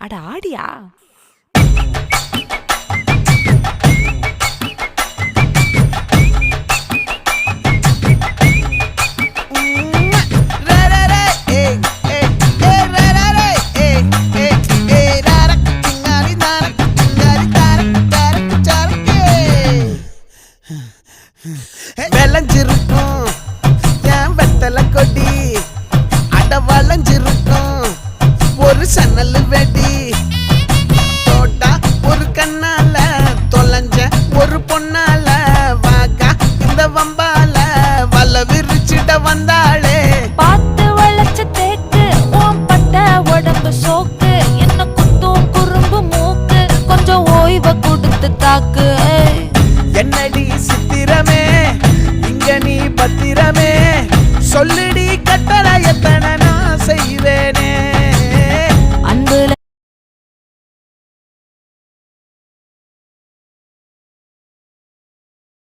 அட ஆடியா? விளைஞ்சிருக்கும் என் வெத்தலை கொடி, அட வளைஞ்சிருக்கும் ஒரு சன்னல் வெடி. தோட்டா ஒரு கண்ணால தொலைஞ்ச ஒரு பொண்ணால வாக்கா இந்த வம்பால வல விரிச்சிட வந்தாளே. பார்த்து வளைச்ச தேக்கு ஓம் பட்ட உடம்பு சோக்கு, என்ன குத்தும் குறும்பு மூக்கு, கொஞ்சம் ஓய்வை கொடுத்து தாக்கு. என்னடி சித்திரமே இங்க நீ பத்திரமே, சொல்லுடி கட்டளை எத்தனை நான் செய்வேன்.